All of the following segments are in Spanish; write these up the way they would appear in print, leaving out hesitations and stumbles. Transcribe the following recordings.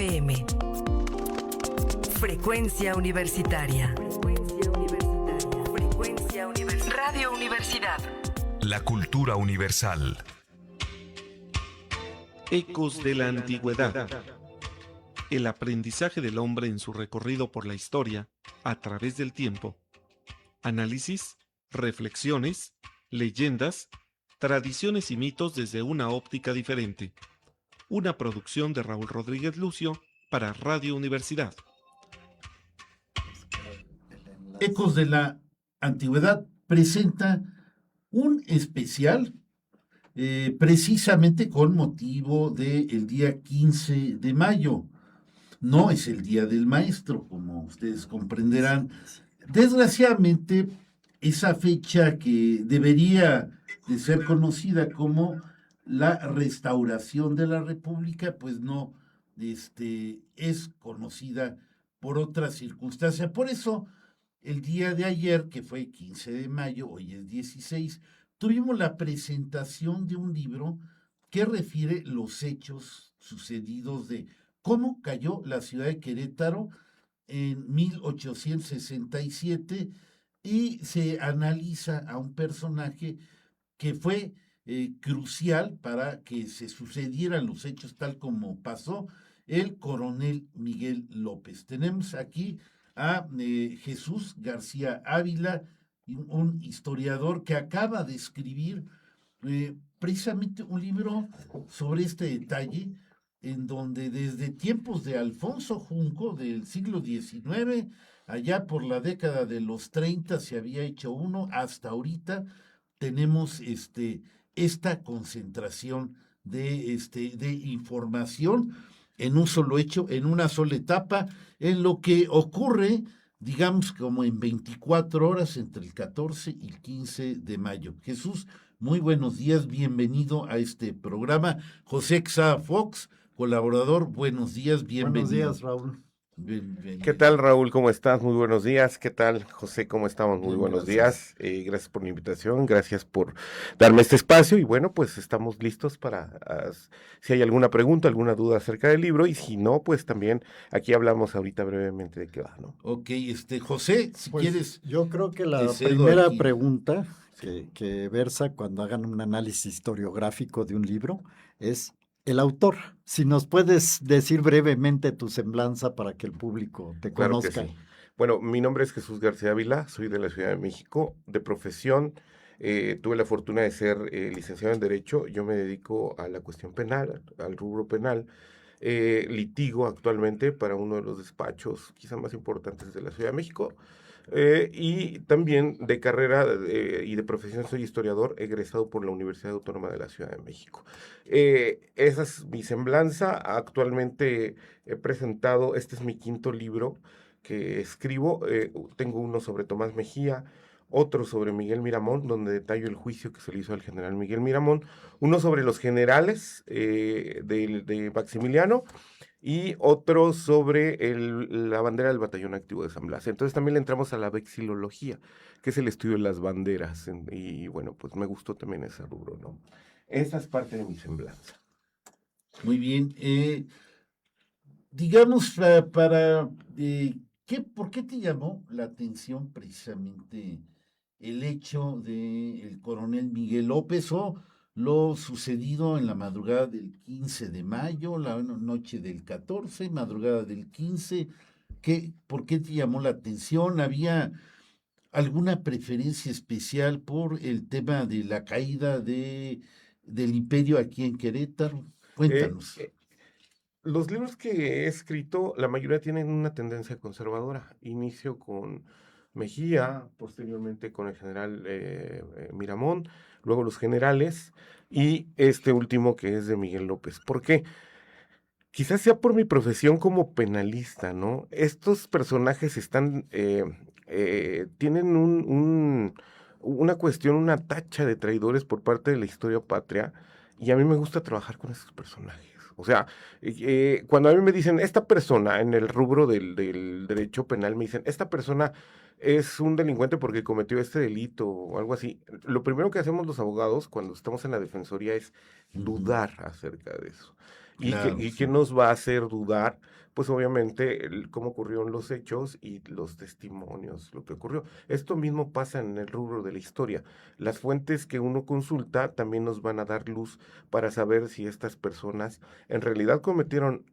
FM. Frecuencia Universitaria. Radio Universidad. La cultura universal. Ecos de la antigüedad. El aprendizaje del hombre en su recorrido por la historia a través del tiempo. Análisis, reflexiones, leyendas, tradiciones y mitos desde una óptica diferente. Una producción de Raúl Rodríguez Lucio para Radio Universidad. Ecos de la Antigüedad presenta un especial precisamente con motivo del día 15 de mayo. No es el Día del Maestro, como ustedes comprenderán. Desgraciadamente, esa fecha que debería de ser conocida como la restauración de la República, pues no es conocida por otras circunstancias. Por eso, el día de ayer, que fue 15 de mayo, hoy es 16, tuvimos la presentación de un libro que refiere los hechos sucedidos de cómo cayó la ciudad de Querétaro en 1867 y se analiza a un personaje que fue crucial para que se sucedieran los hechos tal como pasó, el coronel Miguel López. Tenemos aquí a Jesús García Ávila, un historiador que acaba de escribir precisamente un libro sobre este detalle, en donde desde tiempos de Alfonso Junco, del siglo XIX, allá por la década de los 30 se había hecho uno, hasta ahorita tenemos esta concentración de información en un solo hecho, en una sola etapa, en lo que ocurre, digamos, como en 24 horas entre el 14 y el 15 de mayo. Jesús, muy buenos días, bienvenido a este programa. José Xa Fox, colaborador, buenos días, bienvenido. Buenos días, Raúl. Bienvenido. ¿Qué tal, Raúl? ¿Cómo estás? Muy buenos días. ¿Qué tal, José? ¿Cómo estamos? Muy buenos días. Gracias por la invitación, gracias por darme este espacio y bueno, pues estamos listos para si hay alguna pregunta, alguna duda acerca del libro y si no, pues también aquí hablamos ahorita brevemente de qué va, ¿no? Ok, José, si pues quieres. yo creo que la cedo primera aquí. pregunta que versa cuando hagan un análisis historiográfico de un libro es el autor. Si nos puedes decir brevemente tu semblanza para que el público te Claro que conozca. sí. Bueno, mi nombre es Jesús García Ávila, soy de la Ciudad de México, de profesión. Tuve la fortuna de ser licenciado en Derecho. Yo me dedico a la cuestión penal, al rubro penal. Litigo actualmente para uno de los despachos quizá más importantes de la Ciudad de México. Y también de carrera y de profesión soy historiador egresado por la Universidad Autónoma de la Ciudad de México. Esa es mi semblanza. Actualmente he presentado, este es mi quinto libro que escribo. Tengo uno sobre Tomás Mejía, otro sobre Miguel Miramón, donde detallo el juicio que se le hizo al general Miguel Miramón, uno sobre los generales de Maximiliano, y otro sobre la bandera del Batallón Activo de San Blas. Entonces también le entramos a la vexilología, que es el estudio de las banderas, y bueno, pues me gustó también ese rubro, ¿no? Esa es parte de mi semblanza. Muy bien. Digamos, ¿por qué te llamó la atención precisamente el hecho del coronel Miguel López o lo sucedido en la madrugada del 15 de mayo, la noche del 14, madrugada del 15? ¿Por qué te llamó la atención? ¿Había alguna preferencia especial por el tema de la caída del imperio aquí en Querétaro? Cuéntanos. Los libros que he escrito, la mayoría tienen una tendencia conservadora. Inicio con Mejía, posteriormente con el general Miramón, luego los generales, y este último que es de Miguel López. ¿Por qué? Quizás sea por mi profesión como penalista, ¿no? Estos personajes tienen una cuestión, una tacha de traidores por parte de la historia patria, y a mí me gusta trabajar con esos personajes. O sea, cuando a mí me dicen, esta persona en el rubro del derecho penal, me dicen, esta persona es un delincuente porque cometió este delito o algo así, lo primero que hacemos los abogados cuando estamos en la defensoría es dudar acerca de eso. Claro, y sí. que nos va a hacer dudar, pues obviamente, cómo ocurrieron los hechos y los testimonios, lo que ocurrió. Esto mismo pasa en el rubro de la historia. Las fuentes que uno consulta también nos van a dar luz para saber si estas personas en realidad cometieron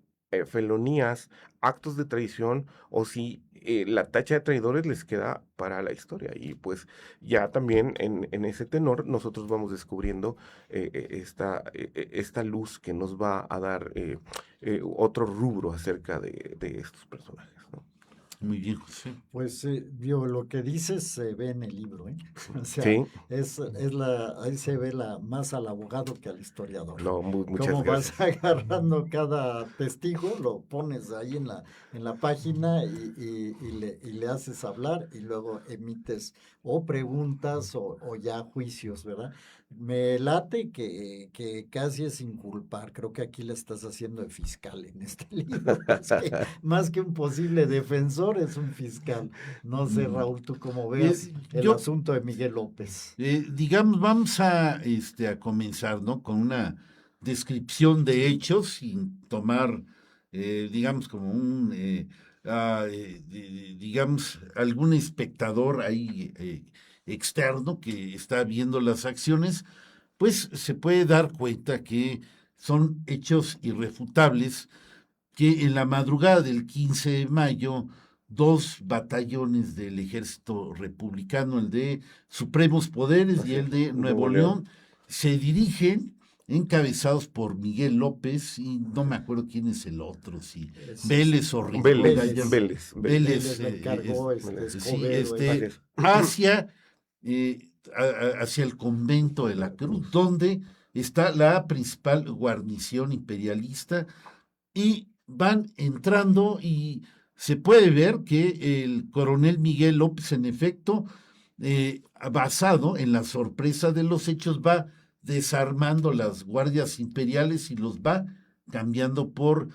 felonías, actos de traición, o si la tacha de traidores les queda para la historia. Y pues ya también en ese tenor nosotros vamos descubriendo esta luz que nos va a dar otro rubro acerca de estos personajes, ¿no? Muy bien, José. Pues lo que dices se ve en el libro, ¿eh? O sea, Sí, ahí se ve más al abogado que al historiador. no, muchas Cómo vas gracias. agarrando cada testigo, lo pones ahí en la página y le haces hablar y luego emites o preguntas o ya juicios, ¿verdad? Me late que casi es inculpar. Creo que aquí le estás haciendo de fiscal en este libro. Más que un posible defensor, es un fiscal. No sé, Mm. Raúl, tú cómo veas el Yo, asunto de Miguel López. digamos, vamos a comenzar, ¿no? Con una descripción de hechos sin tomar, digamos, como digamos, algún espectador ahí externo que está viendo las acciones, pues se puede dar cuenta que son hechos irrefutables que en la madrugada del 15 de mayo, dos batallones del ejército republicano, el de Supremos Poderes y Así el es, de Nuevo Nuevo León. León, se dirigen encabezados por Miguel López y no me acuerdo quién es el otro, si Vélez o Rincón, Vélez, Vélez. Vélez. Él le encargó es- Vélez. sí, Escobedo. Así es. hacia, hacia el convento de la Cruz, donde está la principal guarnición imperialista y van entrando y se puede ver que el coronel Miguel López, en efecto, basado en la sorpresa de los hechos, va desarmando las guardias imperiales y los va cambiando por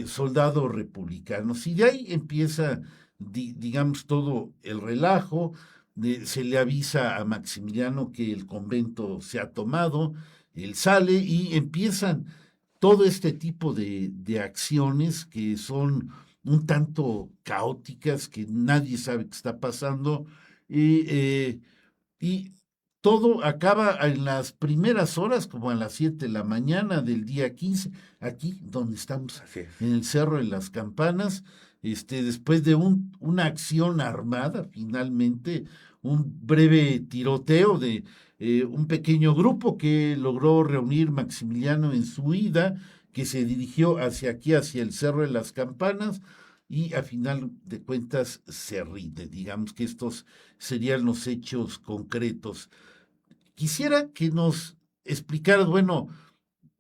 soldados republicanos. Y de ahí empieza, digamos, todo el relajo. Se le avisa a Maximiliano que el convento se ha tomado, él sale y empiezan todo este tipo de acciones que son un tanto caóticas, que nadie sabe qué está pasando, y, y todo acaba en las primeras horas, como a las 7 de la mañana del día 15, aquí donde estamos, Así es. en el Cerro de las Campanas, después de una acción armada, finalmente, un breve tiroteo de un pequeño grupo que logró reunir Maximiliano en su ida, que se dirigió hacia aquí, hacia el Cerro de las Campanas, y a final de cuentas se rinde. Digamos que estos serían los hechos concretos. Quisiera que nos explicaras, bueno,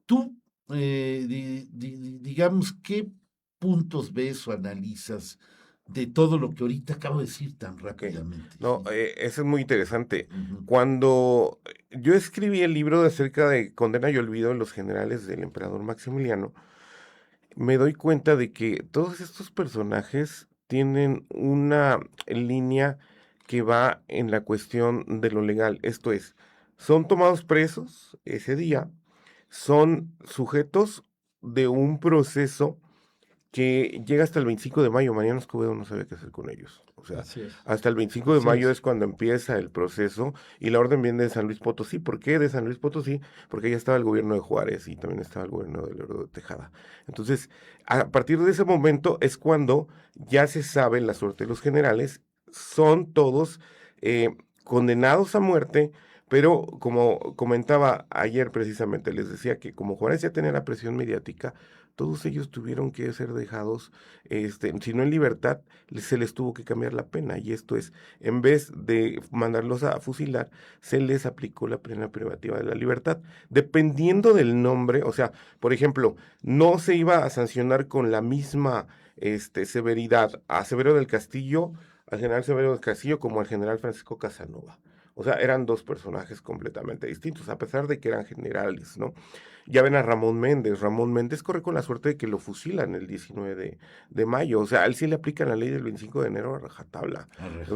tú, digamos, qué puntos ves o analizas de todo lo que ahorita acabo de decir tan Ok. rápidamente. No, eso es muy interesante. Ujú. Cuando yo escribí el libro acerca de Condena y Olvido de los generales del emperador Maximiliano, me doy cuenta de que todos estos personajes tienen una línea que va en la cuestión de lo legal. Esto es, son tomados presos ese día, son sujetos de un proceso que llega hasta el 25 de mayo. Mariano Escobedo no sabe qué hacer con ellos. O sea, Así es. hasta el 25 de Así mayo es. es cuando empieza el proceso y la orden viene de San Luis Potosí. ¿Por qué de San Luis Potosí? Porque ya estaba el gobierno de Juárez y también estaba el gobierno de Lerdo de Tejada. Entonces, a partir de ese momento es cuando ya se sabe la suerte de los generales. Son todos condenados a muerte, pero como comentaba ayer precisamente, les decía que como Juárez ya tenía la presión mediática, todos ellos tuvieron que ser dejados, si no en libertad, se les tuvo que cambiar la pena. Y esto es, en vez de mandarlos a fusilar, se les aplicó la pena privativa de la libertad. Dependiendo del nombre, o sea, por ejemplo, no se iba a sancionar con la misma severidad a Severo del Castillo, al general Severo del Castillo, como al general Francisco Casanova. O sea, eran dos personajes completamente distintos, a pesar de que eran generales, ¿no? Ya ven a Ramón Méndez. Ramón Méndez corre con la suerte de que lo fusilan el 19 de mayo. O sea, a él sí le aplican la ley del 25 de enero a rajatabla.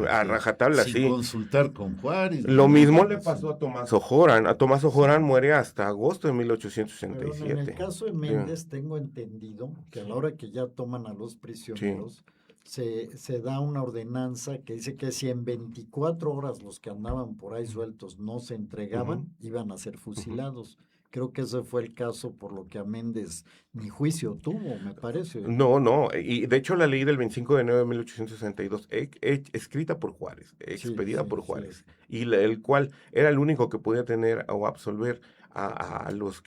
A rajatabla, Sin sí. consultar con Juárez. Lo ni mismo nada, le sí. pasó a Tomás Ojoran. A Tomás Ojoran muere hasta agosto de Pero en el 1867. caso de Sí, Méndez, tengo entendido que a la hora que ya toman a los sí. prisioneros, se da una ordenanza que dice que si en 24 horas los que andaban por ahí sueltos no se entregaban, Ujú, iban a ser ujú. fusilados. Creo que ese fue el caso por lo que a Méndez ni juicio tuvo, me parece, ¿no? No, no, y de hecho la ley del 25 de enero de 1862, escrita por Juárez, Sí, expedida sí, por sí. Juárez, y el cual era el único que podía tener o absolver a los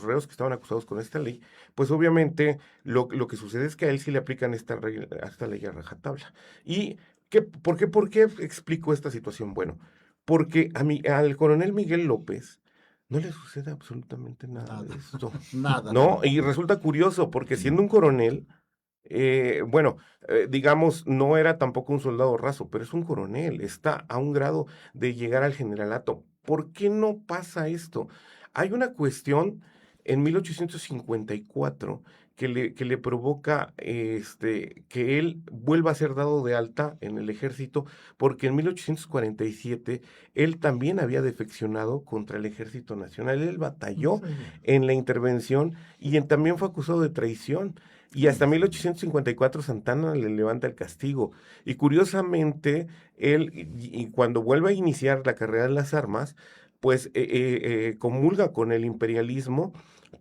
reos que estaban acusados con esta ley, pues obviamente lo que sucede es que a él sí le aplican esta ley a rajatabla. ¿Y por qué explico esta situación? Bueno, porque al coronel Miguel López no le sucede absolutamente nada de Nada, esto. nada, ¿No? nada. Y resulta curioso, porque Sí. siendo un coronel, bueno, digamos, no era tampoco un soldado raso, pero es un coronel, está a un grado de llegar al generalato. ¿Por qué no pasa esto? Hay una cuestión en 1854 que le provoca que él vuelva a ser dado de alta en el ejército, porque en 1847 él también había defeccionado contra el Ejército Nacional, él batalló en la intervención y también fue acusado de traición. Y hasta 1854 Santana le levanta el castigo. Y curiosamente, él, y cuando vuelve a iniciar la carrera de las armas, pues comulga con el imperialismo,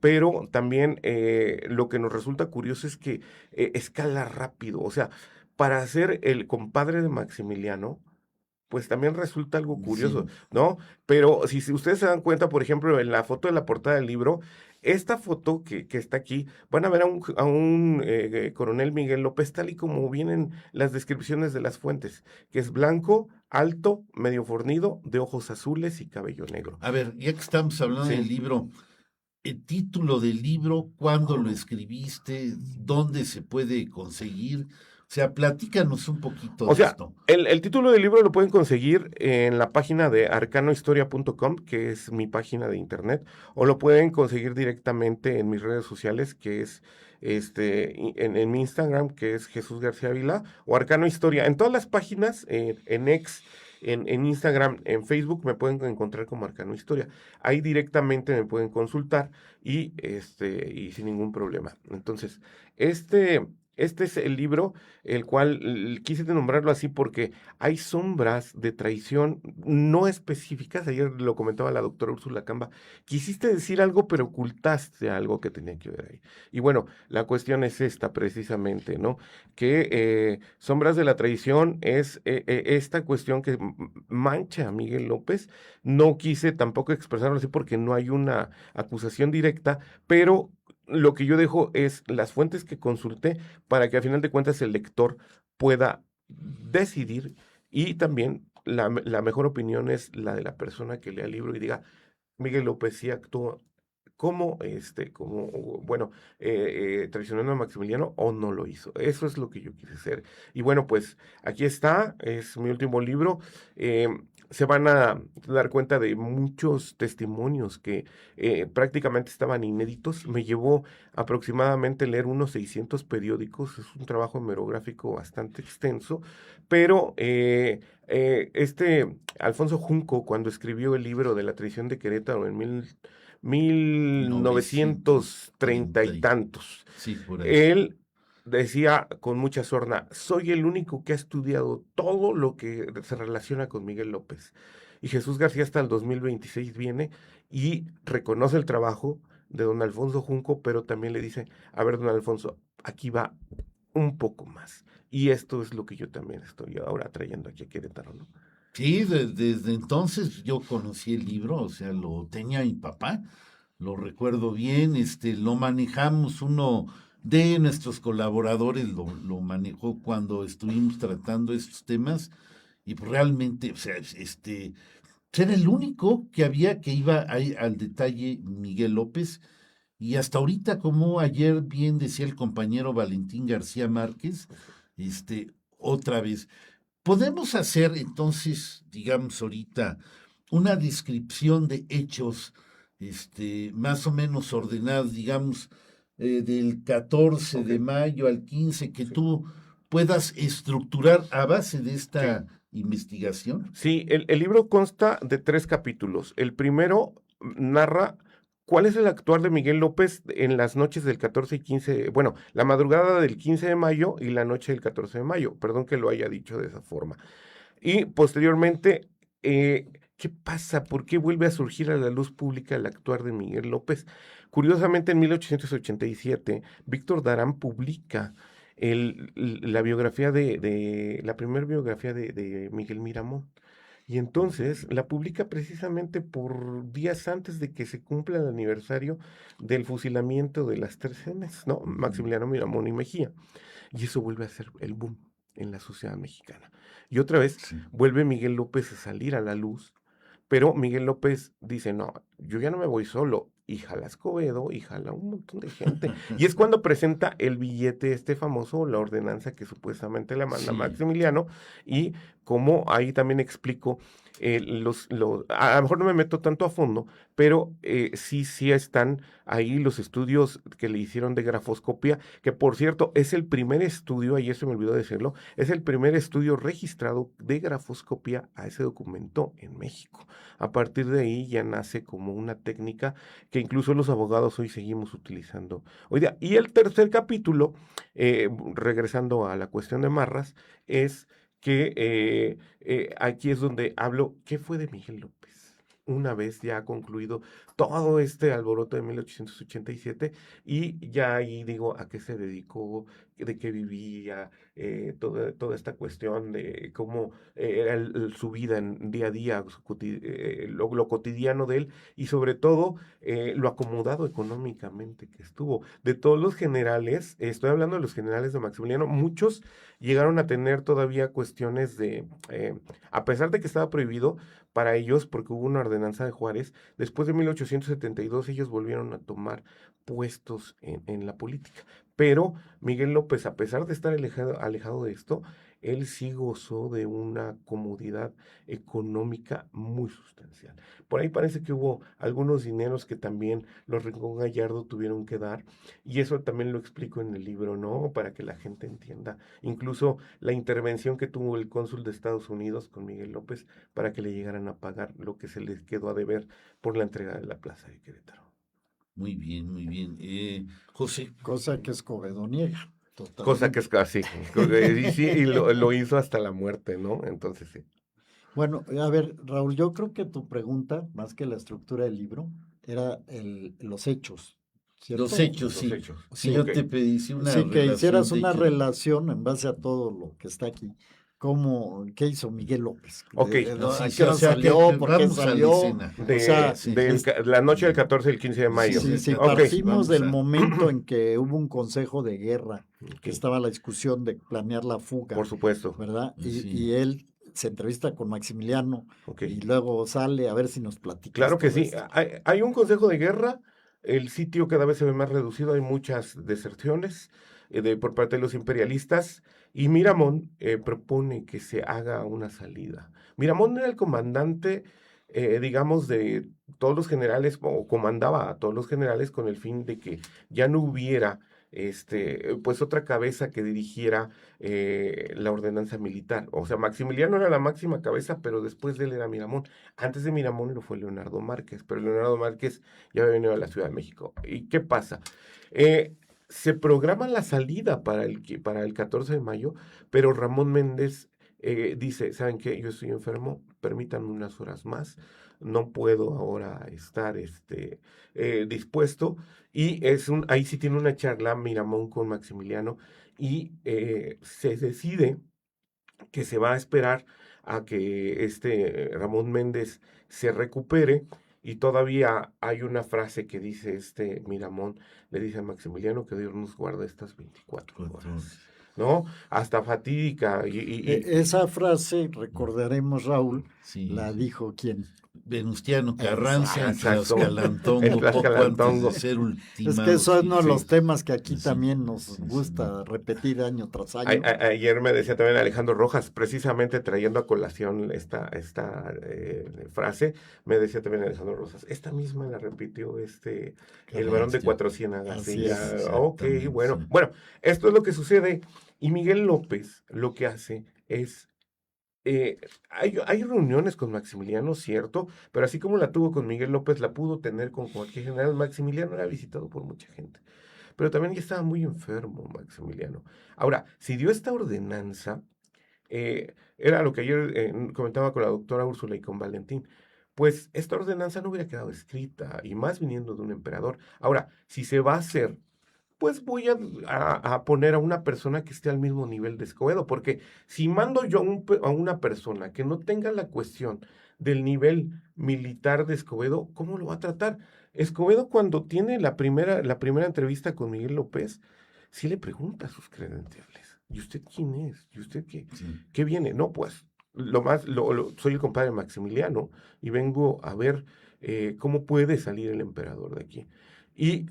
pero también lo que nos resulta curioso es que escala rápido. O sea, para ser el compadre de Maximiliano, pues también resulta algo curioso, Sí. ¿no? Pero si ustedes se dan cuenta, por ejemplo, en la foto de la portada del libro, esta foto que está aquí, van a ver a un coronel Miguel López, tal y como vienen las descripciones de las fuentes, que es blanco, alto, medio fornido, de ojos azules y cabello negro. A ver, ya que estamos hablando del Sí. libro, el título del libro, ¿cuándo lo escribiste? ¿Dónde se puede conseguir? O sea, platícanos un poquito O de sea, esto. el título del libro lo pueden conseguir en la página de arcanohistoria.com, que es mi página de internet, o lo pueden conseguir directamente en mis redes sociales, que es en mi Instagram, que es Jesús García Vila, o Arcano Historia. En todas las páginas, en X, en Instagram, en Facebook, me pueden encontrar como Arcano Historia. Ahí directamente me pueden consultar y sin ningún problema. Entonces, este es el libro el cual quise nombrarlo así porque hay sombras de traición no específicas. Ayer lo comentaba la doctora Úrsula Camba. Quisiste decir algo, pero ocultaste algo que tenía que ver ahí. Y bueno, la cuestión es esta precisamente, ¿no? Que sombras de la traición es esta cuestión que mancha a Miguel López. No quise tampoco expresarlo así porque no hay una acusación directa, pero lo que yo dejo es las fuentes que consulté para que a final de cuentas el lector pueda decidir y también la mejor opinión es la de la persona que lea el libro y diga, Miguel López sí actuó bueno, traicionando a Maximiliano o no lo hizo. Eso es lo que yo quise hacer. Y bueno, pues aquí está, es mi último libro. eh, Se van a dar cuenta de muchos testimonios que prácticamente estaban inéditos. Me llevó aproximadamente leer unos 600 periódicos. Es un trabajo hemerográfico bastante extenso, pero Alfonso Junco, cuando escribió el libro de la traición de Querétaro en 1930 y 930. tantos. Sí, por ahí. Él decía con mucha sorna, soy el único que ha estudiado todo lo que se relaciona con Miguel López. Y Jesús García hasta el 2026 viene y reconoce el trabajo de don Alfonso Junco, pero también le dice, a ver, don Alfonso, aquí va un poco más. Y esto es lo que yo también estoy ahora trayendo aquí a Querétaro, ¿no? Sí, desde entonces yo conocí el libro, o sea, lo tenía mi papá, lo recuerdo bien, lo manejamos, uno de nuestros colaboradores lo manejó cuando estuvimos tratando estos temas, y pues realmente, o sea, era el único que había que iba ahí al detalle Miguel López, y hasta ahorita, como ayer bien decía el compañero Valentín García Márquez, otra vez. Podemos hacer entonces, digamos ahorita, una descripción de hechos más o menos ordenados, digamos, del 14 de mayo al 15, que Sí. tú puedas estructurar a base de esta Sí. investigación. Sí, el libro consta de 3 capítulos. El primero narra cuál es el actuar de Miguel López en las noches del 14 y 15, bueno, la madrugada del 15 de mayo y la noche del 14 de mayo. Perdón que lo haya dicho de esa forma. Y posteriormente, ¿qué pasa? ¿Por qué vuelve a surgir a la luz pública el actuar de Miguel López? Curiosamente, en 1887, Víctor Darán publica la biografía la primera biografía de Miguel Miramón. Y entonces la publica precisamente por días antes de que se cumpla el aniversario del fusilamiento de las tercenas, ¿no? Maximiliano Miramón y Mejía. Y eso vuelve a ser el boom en la sociedad mexicana. Y otra vez Sí. vuelve Miguel López a salir a la luz, pero Miguel López dice, no, yo ya no me voy solo, y jala a Escobedo, y jala un montón de gente. Y es cuando presenta el billete famoso, la ordenanza que supuestamente le manda Sí. Maximiliano, y como ahí también explico, a lo mejor no me meto tanto a fondo, pero sí están ahí los estudios que le hicieron de grafoscopia, que por cierto es el primer estudio, ayer se me olvidó decirlo, es el primer estudio registrado de grafoscopia a ese documento en México. A partir de ahí ya nace como una técnica que incluso los abogados hoy seguimos utilizando hoy día. Y el tercer capítulo, regresando a la cuestión de Marras, es que aquí es donde hablo, ¿qué fue de Miguel López? Una vez ya concluido todo este alboroto de 1887 y ya ahí digo a qué se dedicó, de qué vivía, toda esta cuestión de cómo era su vida en día a día, lo cotidiano de él y sobre todo lo acomodado económicamente que estuvo. De todos los generales, estoy hablando de los generales de Maximiliano, muchos llegaron a tener todavía cuestiones a pesar de que estaba prohibido para ellos, porque hubo una ordenanza de Juárez, después de 1872 ellos volvieron a tomar puestos en la política. Pero Miguel López, a pesar de estar alejado de esto, él sí gozó de una comodidad económica muy sustancial. Por ahí parece que hubo algunos dineros que también los Rincón Gallardo tuvieron que dar, y eso también lo explico en el libro, ¿no? Para que la gente entienda. Incluso la intervención que tuvo el cónsul de Estados Unidos con Miguel López para que le llegaran a pagar lo que se les quedó a deber por la entrega de la plaza de Querétaro. Muy bien, muy bien. José. Cosa que Escobedo niega. Cosa que Totalmente. es casi, y sí, y lo hizo hasta la muerte, ¿no? Entonces sí. Bueno, a ver, Raúl, yo creo que tu pregunta, más que la estructura del libro, era los hechos, ¿cierto? Los hechos, Los sí. hechos. Si Sí, yo ok. te pedí una Sí, que hicieras relación de una hechos. relación en base a todo lo que está aquí. ¿Qué hizo Miguel López? Ok. ¿A Sí, qué hora o sea, salió? que ¿Por qué vamos a la salió? escena. O sea, sí, La noche del 14 y el 15 de mayo. si sí, Ok. partimos vamos del a- momento en que hubo un consejo de guerra, Ok. que estaba la discusión de planear la fuga, Por supuesto. ¿verdad? Sí. Y él se entrevista con Maximiliano Ok. y luego sale a ver si nos platicas Claro que todo sí. esto. Hay un consejo de guerra. El sitio cada vez se ve más reducido. Hay muchas deserciones por parte de los imperialistas. Y Miramón propone que se haga una salida. Miramón era el comandante, digamos, de todos los generales, o comandaba a todos los generales con el fin de que ya no hubiera pues otra cabeza que dirigiera la ordenanza militar. O sea, Maximiliano era la máxima cabeza, pero después de él era Miramón. Antes de Miramón lo fue Leonardo Márquez, pero Leonardo Márquez ya había venido a la Ciudad de México. ¿Y qué pasa? Se programa la salida para el 14 de mayo, pero Ramón Méndez dice, ¿saben qué? Yo estoy enfermo, permítanme unas horas más, no puedo ahora estar dispuesto, y ahí sí tiene una charla Miramón con Maximiliano, y se decide que se va a esperar a que Ramón Méndez se recupere, y todavía hay una frase que dice Miramón, le dice a Maximiliano que Dios nos guarda estas 24 horas. ¿no? Hasta fatídica. Esa frase, recordaremos, Raúl, Sí, la sí. dijo quién. Venustiano Carranza en Exacto. Tlaxcalantongo, En poco antes Tlaxcalantongo. de ser Es ultimado. que eso es Sí, uno de los sí. temas que aquí Sí, también nos sí, gusta repetir año tras A- año. Ayer me decía también Alejandro Rojas, precisamente trayendo a colación esta frase, me decía también Alejandro Rojas, esta misma la repitió el varón de Carranza. Cuatro Ciénagas. Así Y ya, es. ok, Exactamente, bueno, sí. bueno, esto es lo que sucede. Y Miguel López lo que hace es, hay reuniones con Maximiliano, cierto, pero así como la tuvo con Miguel López, la pudo tener con cualquier general. Maximiliano era visitado por mucha gente, pero también ya estaba muy enfermo Maximiliano. Ahora, si dio esta ordenanza, era lo que ayer comentaba con la doctora Úrsula y con Valentín, pues esta ordenanza no hubiera quedado escrita, y más viniendo de un emperador. Ahora, si se va a hacer, pues voy a poner a una persona que esté al mismo nivel de Escobedo, porque si mando yo a una persona que no tenga la cuestión del nivel militar de Escobedo, ¿cómo lo va a tratar? Escobedo, cuando tiene la primera entrevista con Miguel López, sí le pregunta sus credenciales. ¿Y usted quién es? ¿Y usted qué, Sí. qué viene? No, pues soy el compadre Maximiliano y vengo a ver cómo puede salir el emperador de aquí. Y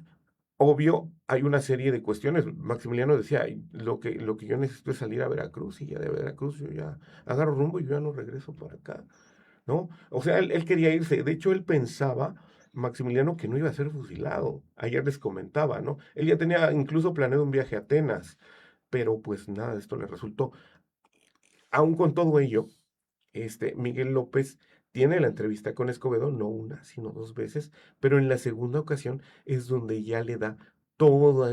obvio, hay una serie de cuestiones. Maximiliano decía: "Ay, lo que yo necesito es salir a Veracruz, y ya de Veracruz yo ya agarro rumbo y yo ya no regreso para acá", ¿no? O sea, él quería irse. De hecho, él pensaba, Maximiliano, que no iba a ser fusilado. Ayer les comentaba, ¿no? Él ya tenía incluso planeado un viaje a Atenas, pero pues nada de esto le resultó. Aún con todo ello, Miguel López tiene la entrevista con Escobedo, no una, sino dos veces, pero en la segunda ocasión es donde ya le da todos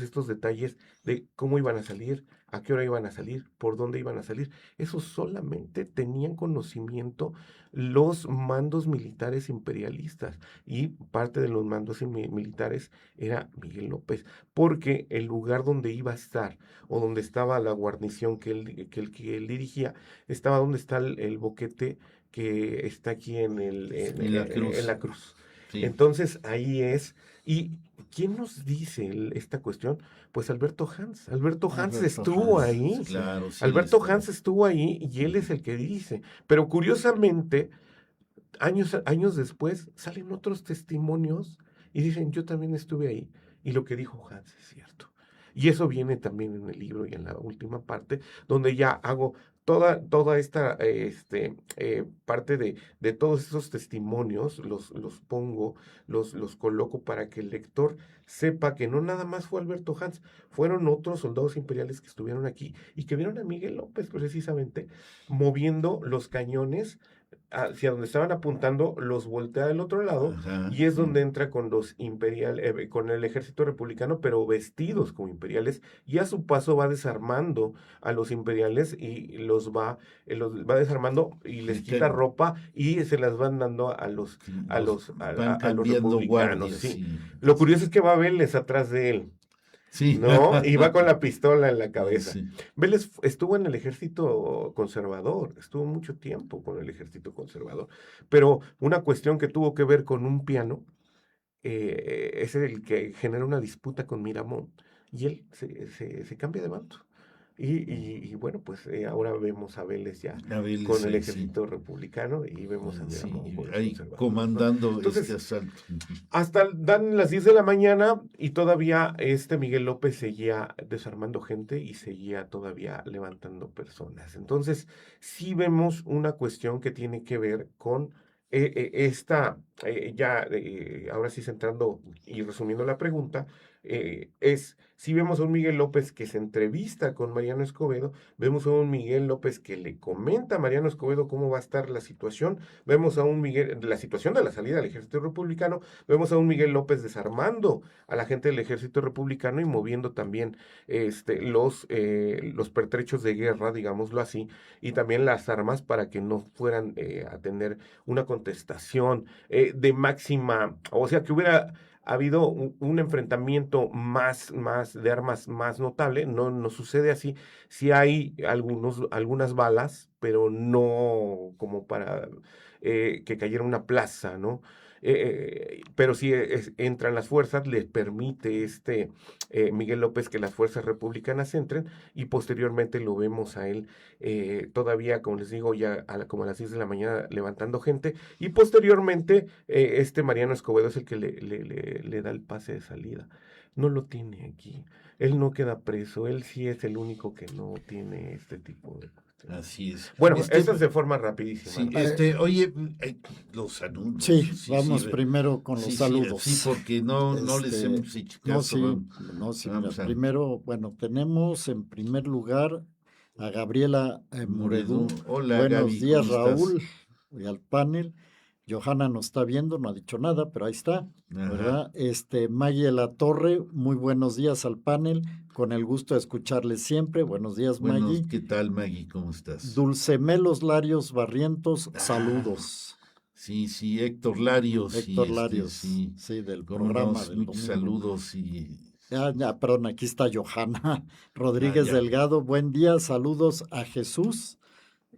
estos detalles de cómo iban a salir, a qué hora iban a salir, por dónde iban a salir. Eso solamente tenían conocimiento los mandos militares imperialistas, y parte de los mandos militares era Miguel López, porque el lugar donde iba a estar, o donde estaba la guarnición que él dirigía, estaba donde está el boquete que está aquí En la en cruz. la cruz. Sí. Entonces ahí es. ¿Y quién nos dice esta cuestión? Pues Alberto Hans. Alberto Hans Alberto estuvo Hans, ahí. claro, sí. Alberto Hans estuvo ahí y él es el que dice. Pero curiosamente, años después salen otros testimonios y dicen: yo también estuve ahí, y lo que dijo Hans es cierto. Y eso viene también en el libro y en la última parte, donde ya hago toda esta parte de todos esos testimonios, los pongo, los coloco para que el lector sepa que no nada más fue Alberto Hans, fueron otros soldados imperiales que estuvieron aquí y que vieron a Miguel López precisamente moviendo los cañones hacia donde estaban apuntando, los voltea del otro lado, Ajá. y es donde entra con con el ejército republicano, pero vestidos como imperiales, y a su paso va desarmando a los imperiales y los va desarmando y les Sí, quita ropa y se las van dando a los, Sí, a los, a, van a los cambiando republicanos, guardias. sí. Sí. Lo curioso es que va Vélez atrás de él, Sí. ¿no? Y va con la pistola en la cabeza. Sí. Vélez estuvo en el ejército conservador, estuvo mucho tiempo con el ejército conservador, pero una cuestión que tuvo que ver con un piano, es el que genera una disputa con Miramón, y él se cambia de bando. Y bueno, pues ahora vemos a Vélez ya A Vélez, con el sí. ejército republicano, y vemos a Sí, Miramón con los ahí conservadores, ¿no? comandando Entonces, este asalto. hasta dan las 10 de la mañana y todavía Miguel López seguía desarmando gente y seguía todavía levantando personas. Entonces, sí vemos una cuestión que tiene que ver con ahora sí centrando y resumiendo la pregunta, si vemos a un Miguel López que se entrevista con Mariano Escobedo, vemos a un Miguel López que le comenta a Mariano Escobedo cómo va a estar la situación, vemos a un la situación de la salida del ejército republicano, vemos a un Miguel López desarmando a la gente del ejército republicano y moviendo también los pertrechos de guerra, digámoslo así, y también las armas para que no fueran a tener una contestación de máxima, o sea, que hubiera habido un enfrentamiento más de armas más notable. No sucede así. Sí hay algunas balas, pero no como para que cayera una plaza, ¿no? pero si entran las fuerzas, le permite Miguel López que las fuerzas republicanas entren, y posteriormente lo vemos a él todavía, como les digo, ya como a las 10 de la mañana levantando gente, y posteriormente Mariano Escobedo es el que le da el pase de salida. No lo tiene aquí, él no queda preso, él sí es el único que no tiene este tipo de cuestiones. Así es. Bueno, eso es de forma rapidísima. Sí, ¿no? oye, los anuncios. Sí, vamos primero con los saludos. Sí, porque no les hemos hecho caso. Mira, primero, bueno, tenemos en primer lugar a Gabriela Muredú. Hola, Buenos Gaby, días, ¿cómo Raúl, estás? y al panel. Johanna nos está viendo, no ha dicho nada, pero ahí está, ¿verdad? Maggie de la Torre, muy buenos días al panel, con el gusto de escucharles siempre. Buenos días, Maggie. ¿Qué tal, Maggie? ¿Cómo estás? Dulcemelos Larios Barrientos, saludos. Sí, Héctor Larios. Sí, del programa del muchos domingo. Saludos y... Perdón, aquí está Johanna Rodríguez Delgado. Buen día, saludos a Jesús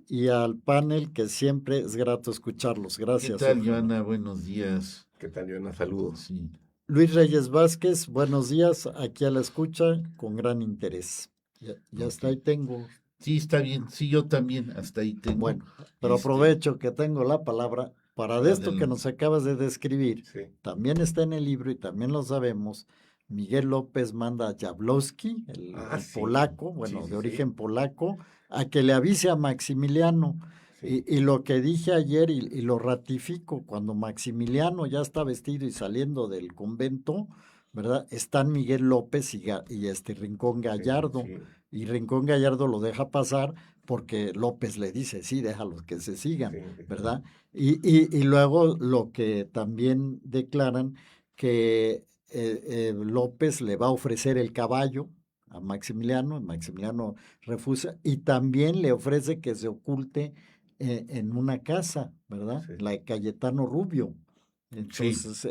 y al panel, que siempre es grato escucharlos. Gracias. ¿Qué tal, Johanna? Buenos días. ¿Qué tal, Johanna? Saludos. Sí. Luis Reyes Vázquez, buenos días, aquí a la escucha con gran interés. Ya está, ahí tengo. Sí, está bien, sí, yo también, hasta ahí tengo. Bueno, pero aprovecho que tengo la palabra para de esto que nos acabas de describir. Sí. También está en el libro y también lo sabemos. Miguel López manda a Jablowski, el polaco, de origen polaco, a que le avise a Maximiliano. Sí. Y lo que dije ayer, y lo ratifico, cuando Maximiliano ya está vestido y saliendo del convento, ¿verdad? Están Miguel López y Rincón Gallardo. Sí. Y Rincón Gallardo lo deja pasar porque López le dice, sí, déjalos que se sigan, ¿verdad? Y luego lo que también declaran, que López le va a ofrecer el caballo a Maximiliano refusa, y también le ofrece que se oculte en una casa, ¿verdad? Sí. La de Cayetano Rubio. Entonces,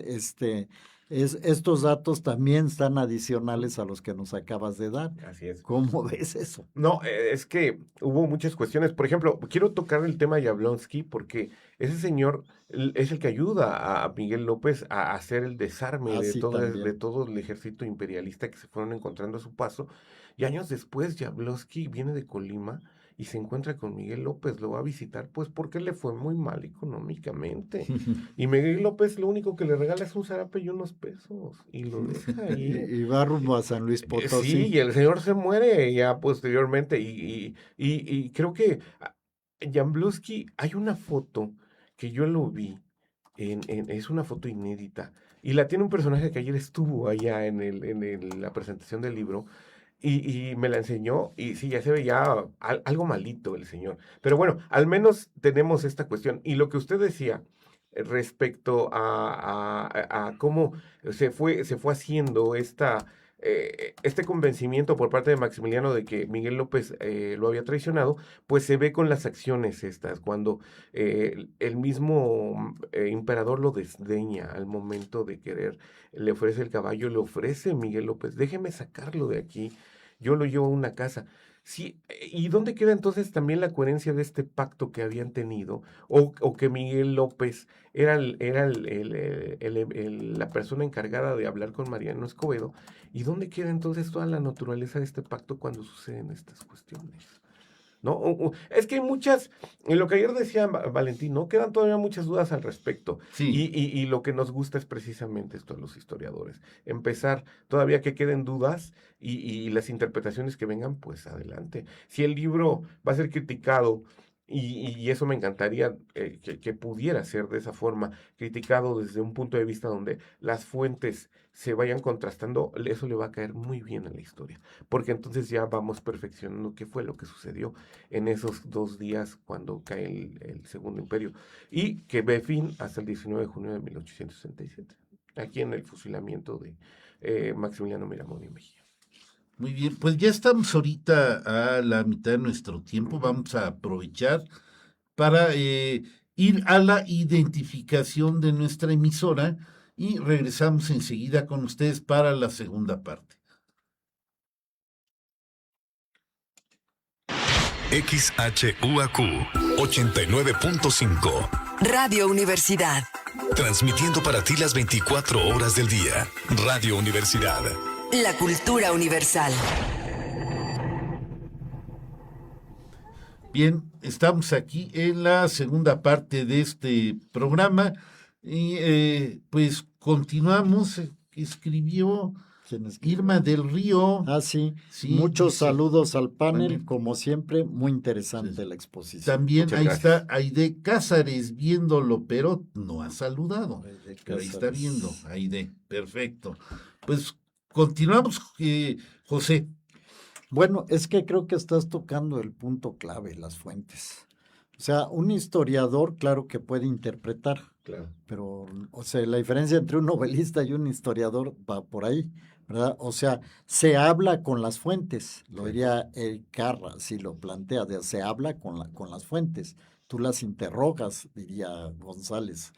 estos datos también están adicionales a los que nos acabas de dar. Así es. ¿Cómo ves eso? No, es que hubo muchas cuestiones. Por ejemplo, quiero tocar el tema de Jablonski porque ese señor es el que ayuda a Miguel López a hacer el desarme de todo el ejército imperialista que se fueron encontrando a su paso. Y años después, Jablonski viene de Colima y se encuentra con Miguel López, lo va a visitar, pues porque le fue muy mal económicamente. Y Miguel López lo único que le regala es un zarape y unos pesos, y lo deja ahí. Y va rumbo a San Luis Potosí. Sí, y el señor se muere ya posteriormente, y creo que Jablonski, hay una foto que yo lo vi, es una foto inédita, y la tiene un personaje que ayer estuvo allá en la presentación del libro, y me la enseñó, y sí, ya se veía algo malito el señor. Pero bueno, al menos tenemos esta cuestión. Y lo que usted decía respecto a cómo se fue haciendo este convencimiento por parte de Maximiliano de que Miguel López lo había traicionado, pues se ve con las acciones estas, cuando el mismo emperador lo desdeña al momento de querer, le ofrece el caballo, le ofrece Miguel López, déjeme sacarlo de aquí, yo lo llevo a una casa. Sí, ¿y dónde queda entonces también la coherencia de este pacto que habían tenido? O que Miguel López era la persona encargada de hablar con Mariano Escobedo. ¿Y dónde queda entonces toda la naturaleza de este pacto cuando suceden estas cuestiones? ¿No? Es que hay muchas, en lo que ayer decía Valentín, ¿no? Quedan todavía muchas dudas al respecto. Sí. Y lo que nos gusta es precisamente esto a los historiadores. Empezar todavía que queden dudas y las interpretaciones que vengan, pues adelante. Si el libro va a ser criticado, y eso me encantaría que pudiera ser de esa forma, criticado desde un punto de vista donde las fuentes se vayan contrastando, eso le va a caer muy bien a la historia, porque entonces ya vamos perfeccionando qué fue lo que sucedió en esos 2 días cuando cae el Segundo Imperio, y que ve fin hasta el 19 de junio de 1867, aquí en el fusilamiento de Maximiliano Miramón y Mejía. Muy bien, pues ya estamos ahorita a la mitad de nuestro tiempo. Vamos a aprovechar para ir a la identificación de nuestra emisora y regresamos enseguida con ustedes para la segunda parte. XHUAQ 89.5 Radio Universidad. Transmitiendo para ti las 24 horas del día. Radio Universidad. La cultura universal. Bien, estamos aquí en la segunda parte de este programa y pues continuamos. Escribió ¿Quién escribió? Irma del Río. Ah, sí. Sí, Muchos dice, saludos al panel, panel. como siempre, muy interesante Sí. la exposición. También Muchas ahí gracias. está Aide Cázares viéndolo, pero no ha saludado. Aide Pero ahí está Cázares. viendo, Aide. Perfecto. Pues continuamos, José. Bueno, es que creo que estás tocando el punto clave, las fuentes. O sea, un historiador, claro que puede interpretar, Claro. pero, o sea, la diferencia entre un novelista y un historiador va por ahí, ¿verdad? O sea, se habla con las fuentes, lo diría Eric Carra, si lo plantea, se habla con las fuentes, tú las interrogas, diría González,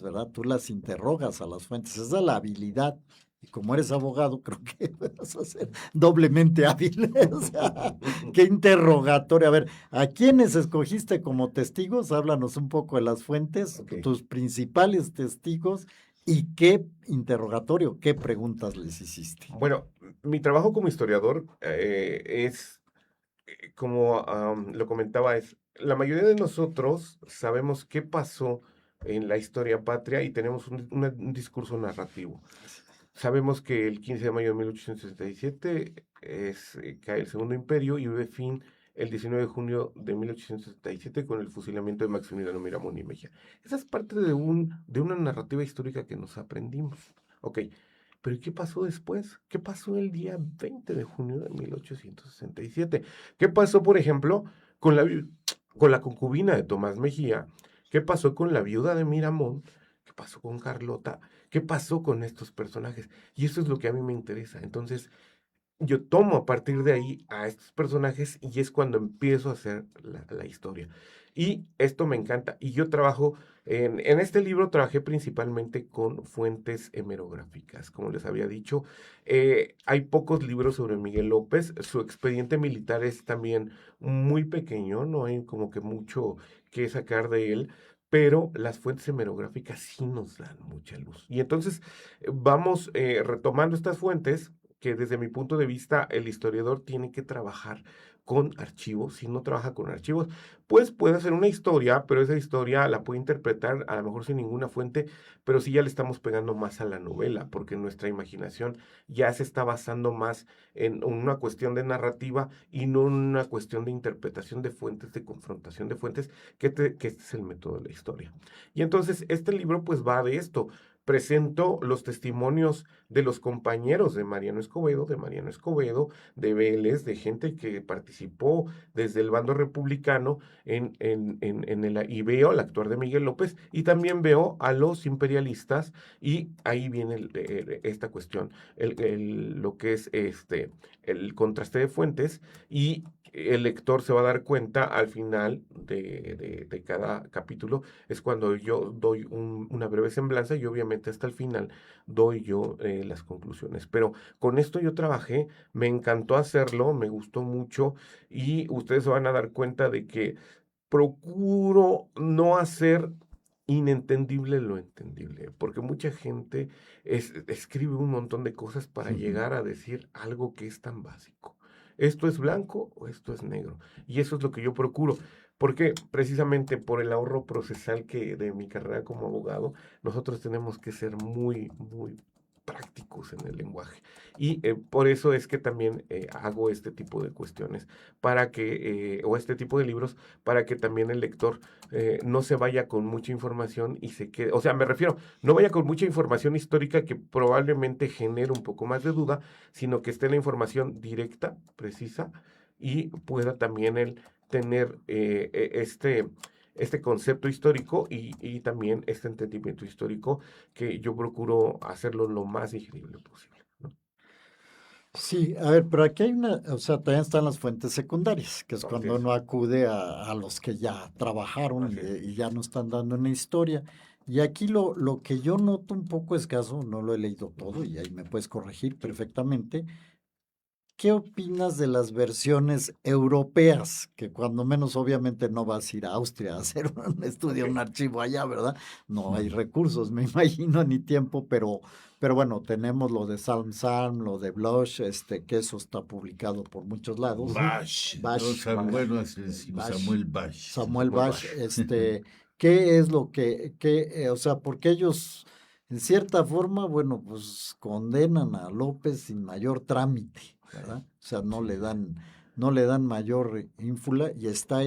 ¿verdad? Tú las interrogas a las fuentes, esa es la habilidad. Y como eres abogado, creo que vas a ser doblemente hábil. O sea, qué interrogatorio. A ver, ¿a quiénes escogiste como testigos? Háblanos un poco de las fuentes, Ok. tus principales testigos y qué interrogatorio, qué preguntas les hiciste. Bueno, mi trabajo como historiador es, como lo comentaba, es la mayoría de nosotros sabemos qué pasó en la historia patria y tenemos un discurso narrativo. Sabemos que el 15 de mayo de 1867 cae el Segundo Imperio y ve fin el 19 de junio de 1867 con el fusilamiento de Maximiliano Miramón y Mejía. Esa es parte de una narrativa histórica que nos aprendimos. Ok, pero ¿y qué pasó después? ¿Qué pasó el día 20 de junio de 1867? ¿Qué pasó, por ejemplo, con la concubina de Tomás Mejía? ¿Qué pasó con la viuda de Miramón? ¿Qué pasó con Carlota? ¿Qué pasó con estos personajes? Y eso es lo que a mí me interesa. Entonces, yo tomo a partir de ahí a estos personajes y es cuando empiezo a hacer la historia. Y esto me encanta. Y yo trabajo, en este libro trabajé principalmente con fuentes hemerográficas. Como les había dicho, hay pocos libros sobre Miguel López. Su expediente militar es también muy pequeño, no hay como que mucho que sacar de él. Pero las fuentes hemerográficas sí nos dan mucha luz. Y entonces vamos retomando estas fuentes que desde mi punto de vista el historiador tiene que trabajar con archivos. Si no trabaja con archivos, pues puede hacer una historia, pero esa historia la puede interpretar a lo mejor sin ninguna fuente, pero sí ya le estamos pegando más a la novela, porque nuestra imaginación ya se está basando más en una cuestión de narrativa y no en una cuestión de interpretación de fuentes, de confrontación de fuentes, que este es el método de la historia. Y entonces este libro pues va de esto. Presento los testimonios de los compañeros de Mariano Escobedo, de Vélez, de gente que participó desde el bando republicano y veo al actuar de Miguel López y también veo a los imperialistas y ahí viene esta cuestión, lo que es el contraste de fuentes y el lector se va a dar cuenta al final de cada capítulo, es cuando yo doy una breve semblanza y obviamente hasta el final doy yo las conclusiones. Pero con esto yo trabajé, me encantó hacerlo, me gustó mucho y ustedes se van a dar cuenta de que procuro no hacer inentendible lo entendible, porque mucha gente escribe un montón de cosas para llegar a decir algo que es tan básico. Esto es blanco o esto es negro. Y eso es lo que yo procuro. Porque precisamente por el ahorro procesal de mi carrera como abogado, nosotros tenemos que ser muy, muy prácticos en el lenguaje. Y por eso es que también hago este tipo de cuestiones o este tipo de libros para que también el lector no se vaya con mucha información y se quede, o sea, me refiero, no vaya con mucha información histórica que probablemente genere un poco más de duda, sino que esté la información directa, precisa, y pueda también él tener este concepto histórico y también este entendimiento histórico que yo procuro hacerlo lo más digerible posible, ¿no? Sí, a ver, pero aquí hay o sea, también están las fuentes secundarias, que es Así cuando es. uno acude a los que ya trabajaron Así es. y ya nos están dando una historia. Y aquí lo que yo noto un poco escaso, no lo he leído todo y ahí me puedes corregir perfectamente, ¿qué opinas de las versiones europeas? Que cuando menos obviamente no vas a ir a Austria a hacer un estudio, un archivo allá, ¿verdad? No hay recursos, me imagino, ni tiempo, pero bueno, tenemos lo de Salm, lo de Blush, que eso está publicado por muchos lados. Bash, bueno, es Bash, Samuel Bash. Samuel Bash, ¿qué es lo o sea, porque ellos, en cierta forma, bueno, pues condenan a López sin mayor trámite, ¿verdad? O sea, no le dan mayor ínfula y está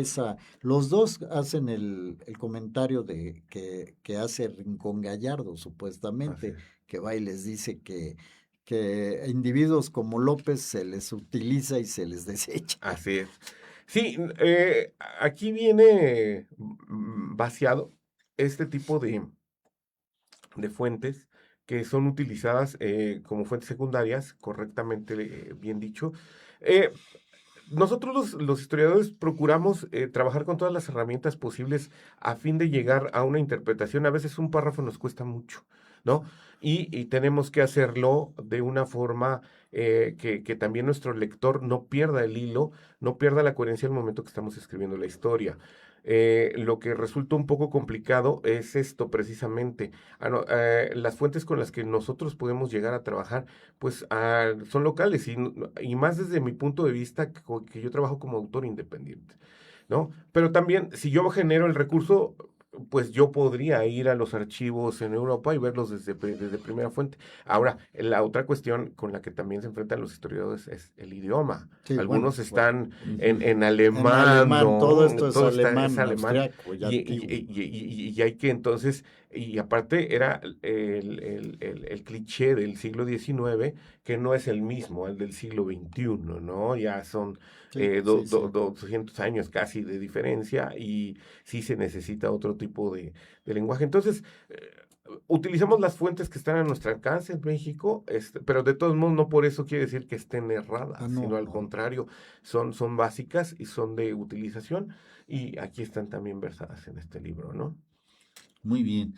los dos hacen el comentario de que hace Rincón Gallardo, supuestamente, que va y les dice que individuos como López se les utiliza y se les desecha. Así es. Sí, aquí viene vaciado este tipo de fuentes que son utilizadas como fuentes secundarias, correctamente bien dicho. Nosotros los historiadores procuramos trabajar con todas las herramientas posibles a fin de llegar a una interpretación. A veces un párrafo nos cuesta mucho, ¿no? Y tenemos que hacerlo de una forma que también nuestro lector no pierda el hilo, no pierda la coherencia al momento que estamos escribiendo la historia. Lo que resulta un poco complicado es esto precisamente. Las fuentes con las que nosotros podemos llegar a trabajar, pues son locales y más desde mi punto de vista que yo trabajo como autor independiente, ¿no? Pero también, si yo genero el recurso, pues yo podría ir a los archivos en Europa y verlos desde primera fuente. Ahora, la otra cuestión con la que también se enfrentan los historiadores es el idioma. Sí, Algunos están en en alemán, alemán, ¿no? todo esto es Todo está- alemán, alemán. austriaco, ya antiguo. Y hay que entonces, y aparte era el cliché del siglo XIX, que no es el mismo, el del siglo XXI, ¿no? Ya son Sí, 200 años casi de diferencia y sí se necesita otro tipo de lenguaje. Entonces, utilizamos las fuentes que están a nuestro alcance en México, pero de todos modos no por eso quiere decir que estén erradas, Ah, no, sino al no. contrario, son básicas y son de utilización y aquí están también versadas en este libro, ¿no? Muy bien.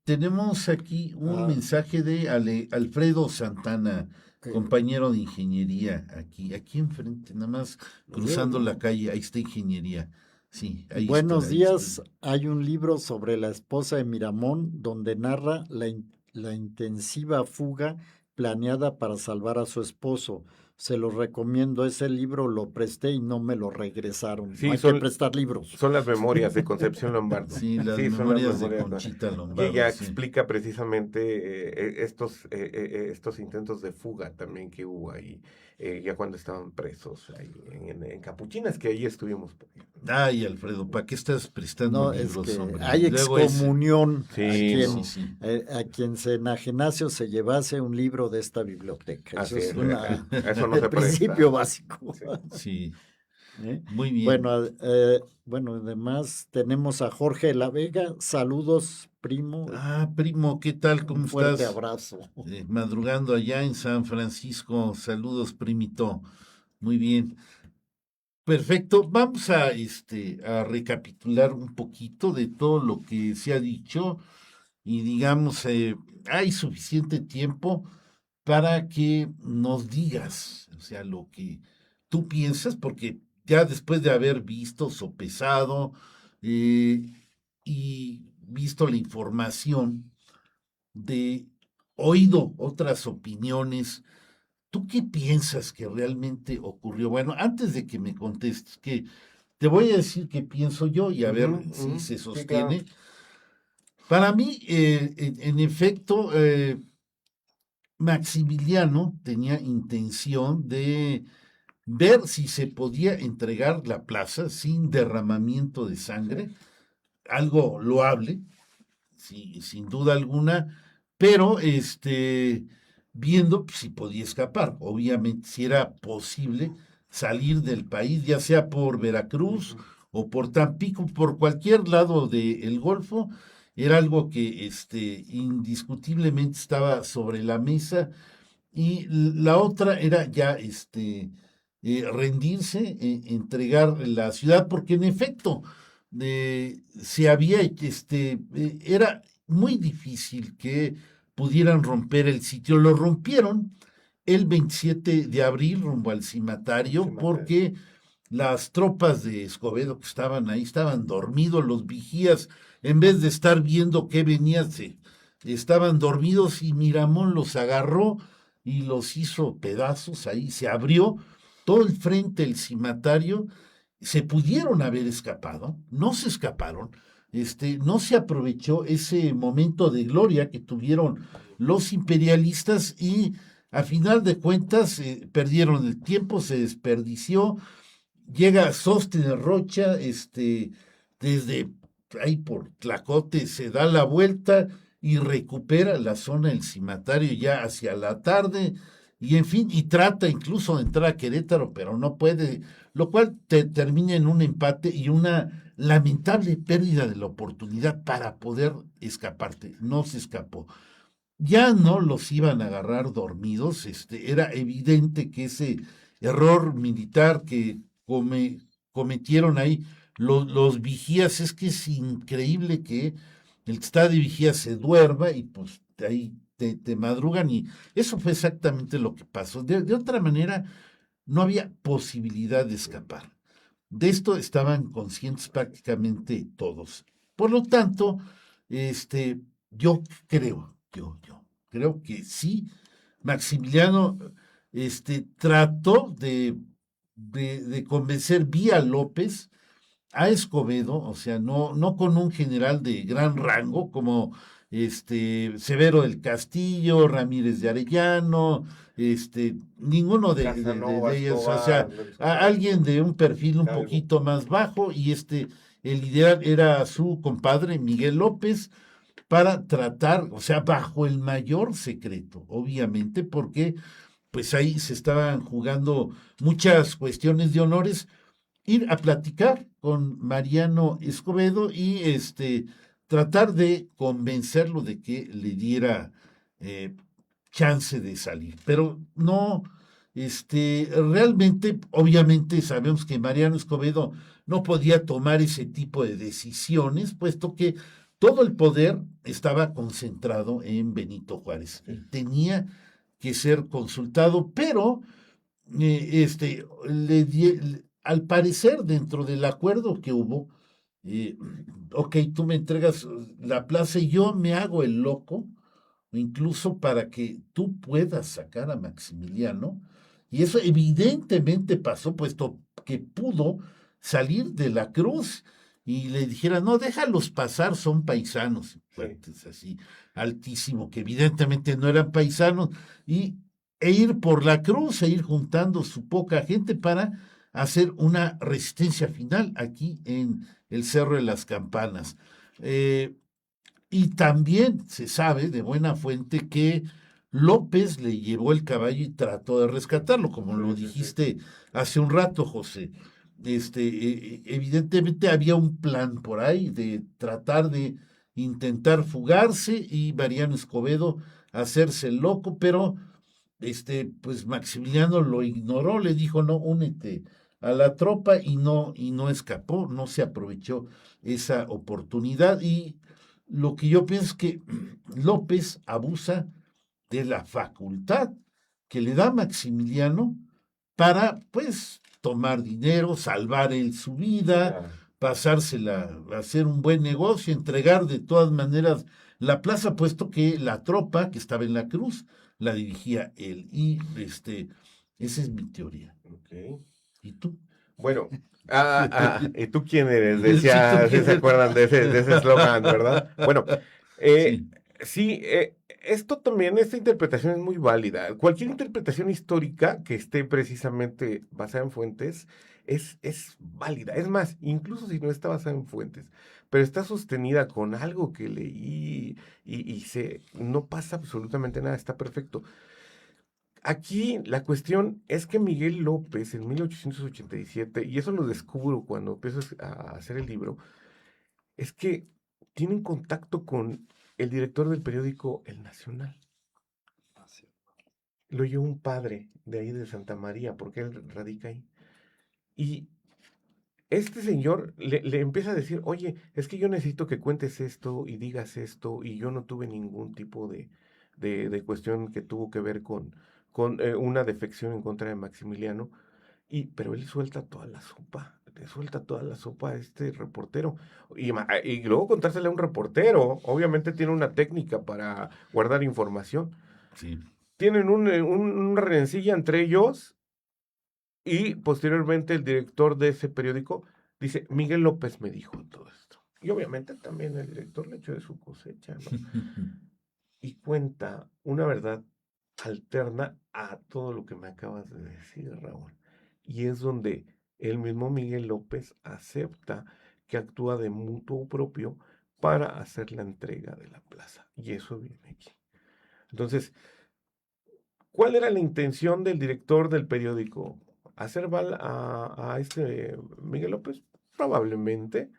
Tenemos aquí un Ah. mensaje de Alfredo Santana, Eh, compañero de ingeniería, aquí enfrente, nada más cruzando la calle, ahí está ingeniería. Sí, ahí Buenos estoy, días, hay un libro sobre la esposa de Miramón donde narra la intensiva fuga planeada para salvar a su esposo. Se lo recomiendo, ese libro lo presté y no me lo regresaron. Sí, No hay que prestar libros. Son las memorias de Concepción Lombardo. Sí, las son memorias de memorias, ¿no? Conchita Y Lombardo. ella Sí. explica precisamente estos intentos de fuga también que hubo ahí, ya cuando estaban presos ahí en Capuchinas, que ahí estuvimos. Ay, Alfredo, ¿para qué estás prestando No, es libros, que hombre? hay Luego excomunión Sí, sí. a quien se enajenase o se llevase un libro de esta biblioteca. Eso Así es es, eso no se el principio presta. básico. Sí, ¿Eh? muy bien. Bueno, además tenemos a Jorge de la Vega. Saludos, primo. Primo, ¿qué tal? ¿Cómo Un fuerte estás? abrazo. Madrugando allá en San Francisco. Saludos, primito. Muy bien. Perfecto. Vamos a recapitular un poquito de todo lo que se ha dicho y digamos, hay suficiente tiempo para que nos digas, o sea, lo que tú piensas, porque ya después de haber visto, sopesado y visto la información, de oído otras opiniones, ¿tú qué piensas que realmente ocurrió? Bueno, antes de que me contestes, que te voy a decir qué pienso yo y a ver si se Sí, sostiene. claro. Para mí, en efecto, Maximiliano tenía intención de ver si se podía entregar la plaza sin derramamiento de sangre, algo loable, sí, sin duda alguna, pero viendo si podía escapar, obviamente si era posible salir del país, ya sea por Veracruz o por Tampico, por cualquier lado del Golfo, era algo que indiscutiblemente estaba sobre la mesa y la otra era ya rendirse, entregar la ciudad, porque en efecto se había, era muy difícil que pudieran romper el sitio. Lo rompieron el 27 de abril rumbo al cimatario, porque las tropas de Escobedo que estaban ahí estaban dormidos, los vigías, en vez de estar viendo qué venía, estaban dormidos y Miramón los agarró y los hizo pedazos, ahí se abrió todo el frente del cimatario, se pudieron haber escapado, no se escaparon, no se aprovechó ese momento de gloria que tuvieron los imperialistas y a final de cuentas perdieron el tiempo, se desperdició. Llega Sóstenes Rocha, desde ahí por Tlacote se da la vuelta y recupera la zona del cimatario ya hacia la tarde, y en fin, y trata incluso de entrar a Querétaro, pero no puede, lo cual termina en un empate y una lamentable pérdida de la oportunidad para poder escaparte. No se escapó. Ya no los iban a agarrar dormidos, era evidente que ese error militar que cometieron ahí los vigías, es que es increíble que el que está de vigía se duerma y pues ahí te madrugan, y eso fue exactamente lo que pasó. De otra manera, no había posibilidad de escapar. De esto estaban conscientes prácticamente todos. Por lo tanto, yo creo que sí, Maximiliano trató de convencer vía López a Escobedo, o sea, no con un general de gran rango como Severo del Castillo, Ramírez de Arellano, ninguno de ellos, o sea, alguien de un perfil un poquito más bajo, y el ideal era su compadre Miguel López, para tratar, o sea, bajo el mayor secreto, obviamente, porque pues ahí se estaban jugando muchas cuestiones de honores, ir a platicar con Mariano Escobedo y tratar de convencerlo de que le diera chance de salir. Pero no, realmente, obviamente sabemos que Mariano Escobedo no podía tomar ese tipo de decisiones, puesto que todo el poder estaba concentrado en Benito Juárez. Tenía que ser consultado, pero al parecer, dentro del acuerdo que hubo, ok, tú me entregas la plaza y yo me hago el loco, incluso para que tú puedas sacar a Maximiliano, y eso evidentemente pasó, puesto que pudo salir de la cruz y le dijera, no, déjalos pasar, son paisanos, fuertes así, altísimo, que evidentemente no eran paisanos, e ir por la cruz, e ir juntando su poca gente para hacer una resistencia final aquí en el Cerro de las Campanas. Y también se sabe de buena fuente que López le llevó el caballo y trató de rescatarlo, como lo dijiste hace un rato, José. Evidentemente había un plan por ahí de tratar de intentar fugarse y Mariano Escobedo hacerse el loco, pero pues Maximiliano lo ignoró, le dijo, no, únete a la tropa, y no escapó, no se aprovechó esa oportunidad. Y lo que yo pienso es que López abusa de la facultad que le da Maximiliano para, pues, tomar dinero, salvar él su vida, pasársela, hacer un buen negocio, entregar de todas maneras la plaza, puesto que la tropa que estaba en la cruz la dirigía él. Y esa es mi teoría. Okay. ¿Y tú? Bueno, ¿y tú quién eres? Decía, si se acuerdan de ese eslogan, ¿verdad? Bueno, sí, esto también, esta interpretación es muy válida. Cualquier interpretación histórica que esté precisamente basada en fuentes es válida. Es más, incluso si no está basada en fuentes, pero está sostenida con algo que leí y no pasa absolutamente nada, está perfecto. Aquí la cuestión es que Miguel López en 1887, y eso lo descubro cuando empiezo a hacer el libro, es que tiene un contacto con el director del periódico El Nacional. Lo oyó un padre de ahí de Santa María, porque él radica ahí. Y este señor le empieza a decir, oye, es que yo necesito que cuentes esto y digas esto, y yo no tuve ningún tipo de cuestión que tuvo que ver con con una defección en contra de Maximiliano, pero él suelta toda la sopa, le suelta toda la sopa a este reportero. Y luego contársela a un reportero, obviamente tiene una técnica para guardar información. Sí. Tienen una rencilla entre ellos y posteriormente el director de ese periódico dice, Miguel López me dijo todo esto. Y obviamente también el director le echó de su cosecha, ¿no? Y cuenta una verdad alterna a todo lo que me acabas de decir, Raúl. Y es donde el mismo Miguel López acepta que actúa de mutuo propio para hacer la entrega de la plaza. Y eso viene aquí. Entonces, ¿cuál era la intención del director del periódico? ¿Hacer mal a este Miguel López? Probablemente.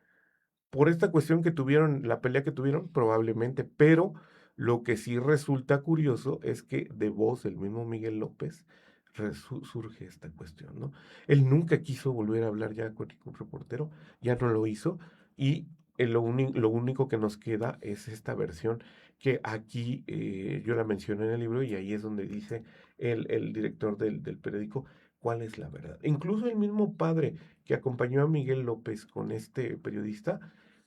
Por esta cuestión que tuvieron, la pelea que tuvieron, probablemente. Pero lo que sí resulta curioso es que de voz del mismo Miguel López surge esta cuestión, ¿no? Él nunca quiso volver a hablar ya con ningún reportero, ya no lo hizo, y lo único que nos queda es esta versión que aquí yo la mencioné en el libro y ahí es donde dice el director del periódico cuál es la verdad. Incluso el mismo padre que acompañó a Miguel López con este periodista,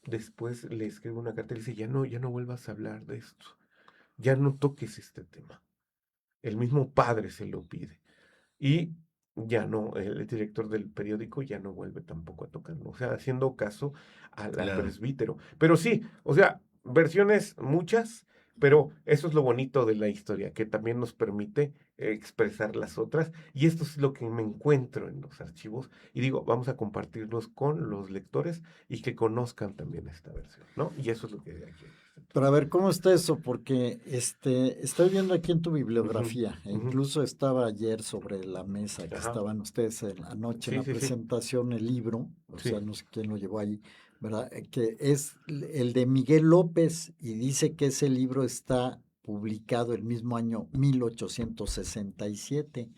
después le escribe una carta y le dice, ya no vuelvas a hablar de esto, ya no toques este tema. El mismo padre se lo pide. Y ya no, el director del periódico ya no vuelve tampoco a tocarlo, o sea, haciendo caso al presbítero. Pero sí, o sea, versiones muchas, pero eso es lo bonito de la historia, que también nos permite expresar las otras, y esto es lo que me encuentro en los archivos, y digo, vamos a compartirlos con los lectores y que conozcan también esta versión, ¿no? Y eso es lo que hay aquí. Pero a ver, ¿cómo está eso? Porque estoy viendo aquí en tu bibliografía, e incluso estaba ayer sobre la mesa que estaban ustedes anoche en la presentación, el libro, o sea, no sé quién lo llevó ahí, ¿verdad? Que es el de Miguel López y dice que ese libro está publicado el mismo año 1867.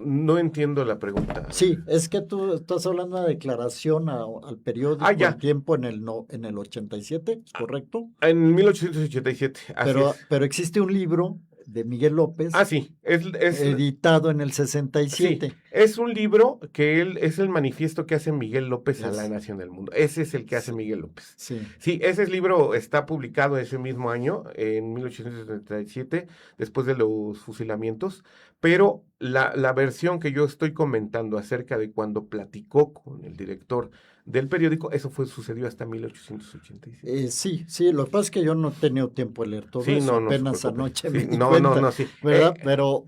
No entiendo la pregunta. Sí, es que tú estás hablando de una declaración al periódico El Tiempo en el 87, ¿correcto? En 1887, así es. Pero existe un libro de Miguel López. Sí, editado en el 67. Sí, es un libro que es el manifiesto que hace Miguel López a la nación del mundo. Ese es el que hace Miguel López. Sí, ese libro está publicado ese mismo año, en 1877, después de los fusilamientos, pero la versión que yo estoy comentando acerca de cuando platicó con el director del periódico, eso sucedió hasta 1887. Sí, lo que pasa es que yo no he tenido tiempo de leer todo eso, apenas anoche me di cuenta, sí. ¿verdad?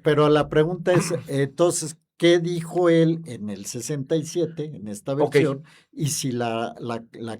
Pero la pregunta es, entonces, ¿qué dijo él en el 67, en esta versión, y si la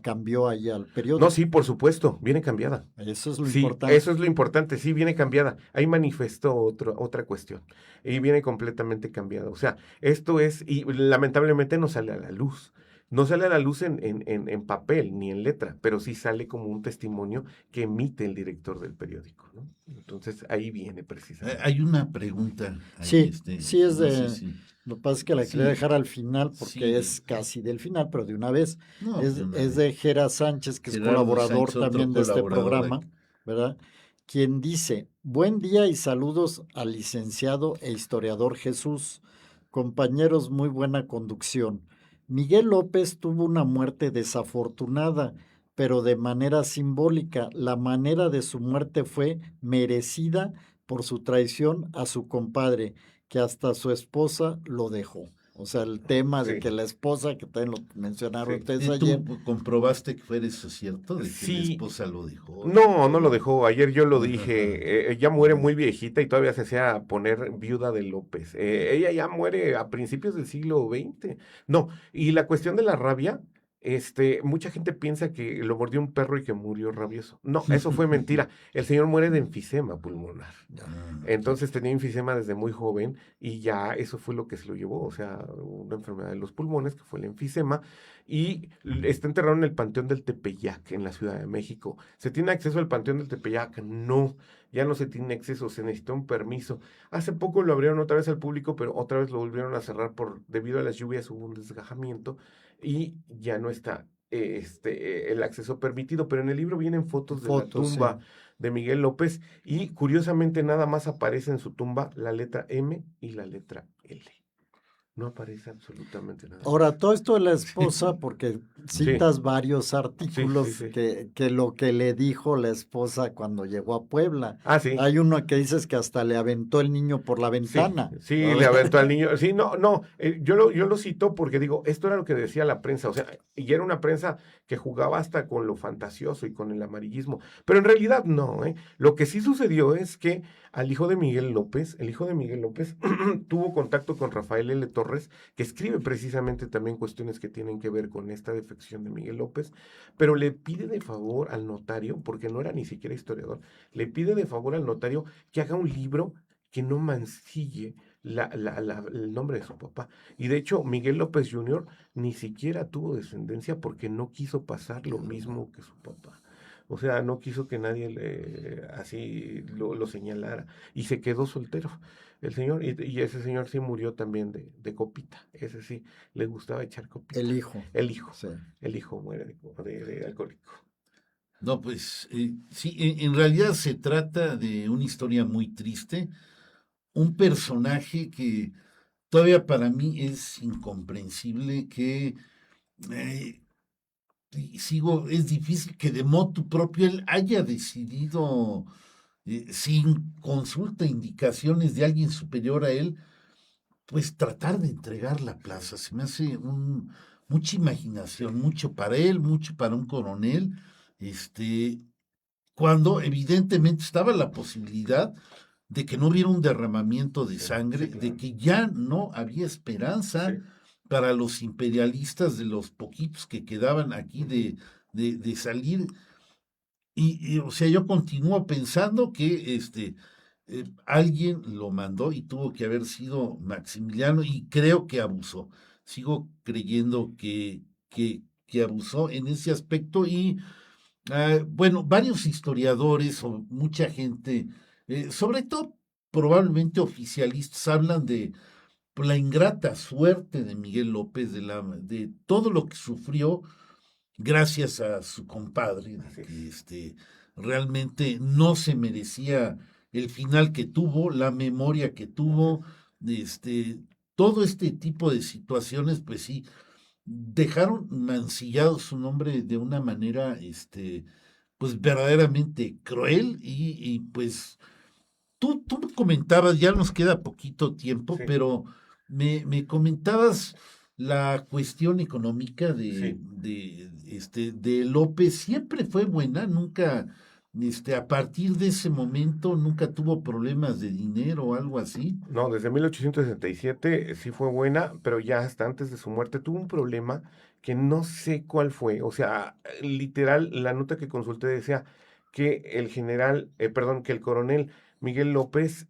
cambió ahí al periódico? No, sí, por supuesto, viene cambiada. Eso es lo importante. Eso es lo importante, sí, viene cambiada. Ahí manifestó otra cuestión, y viene completamente cambiada. O sea, esto y lamentablemente no sale a la luz. No sale a la luz en papel ni en letra, pero sí sale como un testimonio que emite el director del periódico, ¿no? Entonces ahí viene precisamente. Hay una pregunta. Ahí, sí, es de... Lo que pasa es que la quería dejar al final porque es casi del final, pero de una vez. No, es de Gera Sánchez, que Gerardo es colaborador Sánchez, también de este programa, ¿verdad? Quien dice, buen día y saludos al licenciado e historiador Jesús. Compañeros, muy buena conducción. Miguel López tuvo una muerte desafortunada, pero de manera simbólica. La manera de su muerte fue merecida por su traición a su compadre, que hasta su esposa lo dejó. O sea, el tema de que la esposa, que también lo mencionaron ustedes ayer. ¿Tú comprobaste que fue eso cierto? ¿De que la esposa lo dejó? No lo dejó. Ayer yo lo dije. Ella muere muy viejita y todavía se hacía poner viuda de López. Ella ya muere a principios del siglo XX. No, y la cuestión de la rabia, mucha gente piensa que lo mordió un perro y que murió rabioso. No, eso fue mentira. El señor muere de enfisema pulmonar. Entonces tenía enfisema desde muy joven y ya eso fue lo que se lo llevó, o sea, una enfermedad de los pulmones que fue el enfisema, y está enterrado en el Panteón del Tepeyac en la Ciudad de México. ¿Se tiene acceso al Panteón del Tepeyac? No, ya no se tiene acceso, se necesita un permiso. Hace poco lo abrieron otra vez al público, pero otra vez lo volvieron a cerrar debido a las lluvias, hubo un desgajamiento y ya no está el acceso permitido, pero en el libro vienen fotos de la tumba de Miguel López, y curiosamente nada más aparece en su tumba la letra M y la letra L. No aparece absolutamente nada. Ahora, todo esto de la esposa, porque citas varios artículos sí. Que lo que le dijo la esposa cuando llegó a Puebla. Ah, sí. Hay uno que dices que hasta le aventó el niño por la ventana. Sí, le aventó al niño. Sí, no, yo lo cito porque digo, esto era lo que decía la prensa, o sea, y era una prensa que jugaba hasta con lo fantasioso y con el amarillismo, pero en realidad no, ¿eh? Lo que sí sucedió es que el hijo de Miguel López tuvo contacto con Rafael L. Torres, que escribe precisamente también cuestiones que tienen que ver con esta defección de Miguel López, pero le pide de favor al notario, porque no era ni siquiera historiador, le pide de favor al notario que haga un libro que no mancille el nombre de su papá. Y de hecho, Miguel López Jr. ni siquiera tuvo descendencia porque no quiso pasar lo mismo que su papá. O sea, no quiso que nadie así lo señalara. Y se quedó soltero el señor. Y ese señor sí murió también de copita. Ese sí, le gustaba echar copita. El hijo. Sí. El hijo muere de alcohólico. No, pues sí, en realidad se trata de una historia muy triste. Un personaje que todavía para mí es incomprensible que es difícil que de motu propio él haya decidido, sin consulta, indicaciones de alguien superior a él, pues tratar de entregar la plaza. Se me hace mucha imaginación, mucho para él, mucho para un coronel, cuando evidentemente estaba la posibilidad de que no hubiera un derramamiento de sangre, claro. de que ya no había esperanza para los imperialistas, de los poquitos que quedaban aquí de salir. O sea, yo continúo pensando que alguien lo mandó y tuvo que haber sido Maximiliano, y creo que abusó. Sigo creyendo que abusó en ese aspecto. Y bueno, varios historiadores o mucha gente, sobre todo probablemente oficialistas, hablan de la ingrata suerte de Miguel López, de todo lo que sufrió gracias a su compadre, que realmente no se merecía el final que tuvo, la memoria que tuvo, todo este tipo de situaciones, pues sí, dejaron mancillado su nombre de una manera, pues verdaderamente cruel. Y pues tú me comentabas, ya nos queda poquito tiempo, pero me comentabas la cuestión económica de López. Siempre fue buena, nunca, a partir de ese momento, nunca tuvo problemas de dinero o algo así. No, desde 1867 sí fue buena, pero ya hasta antes de su muerte tuvo un problema que no sé cuál fue. O sea, literal, la nota que consulté decía que que el coronel Miguel López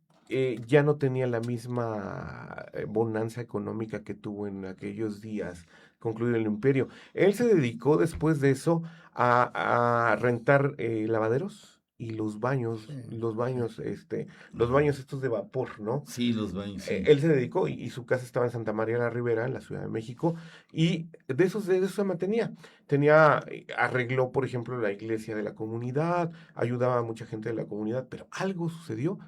ya no tenía la misma bonanza económica que tuvo en aquellos días, concluido el imperio. Él se dedicó después de eso a rentar lavaderos y los baños estos de vapor, ¿no? Sí, los baños. Sí. Él se dedicó y su casa estaba en Santa María la Ribera, en la Ciudad de México, y de eso se mantenía. Arregló, por ejemplo, la iglesia de la comunidad, ayudaba a mucha gente de la comunidad, pero algo sucedió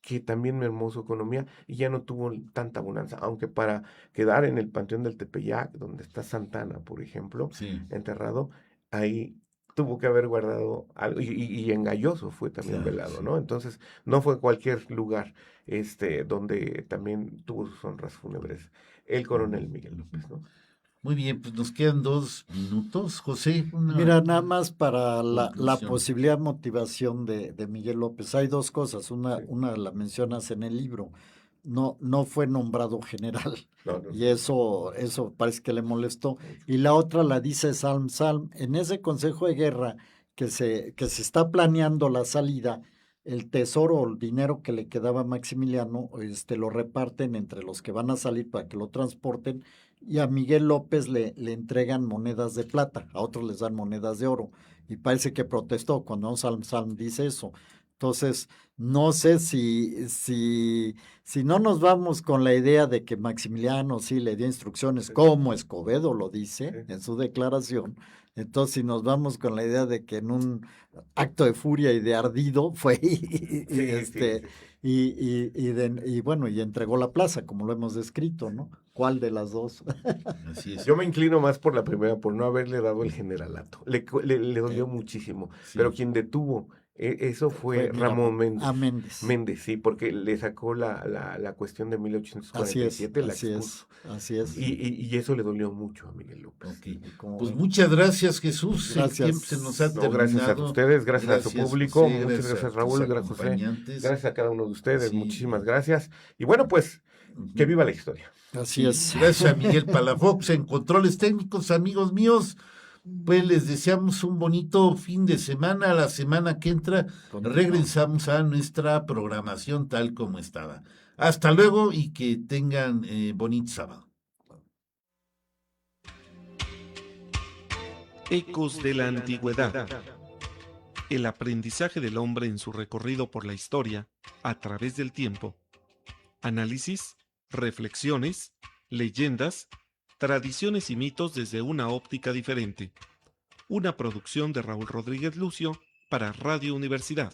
que también mermó su economía y ya no tuvo tanta bonanza, aunque para quedar en el Panteón del Tepeyac, donde está Santana, por ejemplo, enterrado, ahí tuvo que haber guardado algo, y en Galloso fue también velado, ¿no? Entonces, no fue cualquier lugar donde también tuvo sus honras fúnebres el coronel Miguel López, ¿no? Muy bien, pues nos quedan 2 minutos, José. Mira, nada más para la posibilidad de motivación de Miguel López. Hay 2 cosas. Una la mencionas en el libro. No fue nombrado general. No. Y eso parece que le molestó. Y la otra la dice Salm. En ese consejo de guerra que se está planeando la salida, el tesoro o el dinero que le quedaba a Maximiliano, lo reparten entre los que van a salir para que lo transporten, y a Miguel López le entregan monedas de plata, a otros les dan monedas de oro, y parece que protestó cuando Salm dice eso. Entonces, no sé si no nos vamos con la idea de que Maximiliano sí le dio instrucciones, como Escobedo lo dice en su declaración, entonces si nos vamos con la idea de que en un acto de furia y de ardido fue y bueno, y entregó la plaza, como lo hemos descrito, ¿no? ¿Cuál de las dos? Así es. Yo me inclino más por la primera, por no haberle dado el generalato. Le dolió muchísimo. Sí. Pero quien detuvo eso fue Fue Ramón Méndez. a Méndez. Méndez, sí, porque le sacó la cuestión de 1847, la expuso. Así es. Y eso le dolió mucho a Miguel López. Ok. Como Pues ven. muchas gracias, Jesús. Gracias. El tiempo se nos ha No, terminado. gracias a ustedes, gracias a su público, José, muchas gracias a tus Raúl, gracias José, acompañantes. gracias a cada uno de ustedes, Sí. muchísimas gracias. Y bueno, pues, que viva la historia. Así es. Gracias a Miguel Palafox en controles técnicos, amigos míos. Pues les deseamos un bonito fin de semana. La semana que entra regresamos a nuestra programación tal como estaba. Hasta luego y que tengan bonito sábado. Ecos de la Antigüedad. El aprendizaje del hombre en su recorrido por la historia a través del tiempo. Análisis, reflexiones, leyendas, tradiciones y mitos desde una óptica diferente. Una producción de Raúl Rodríguez Lucio para Radio Universidad.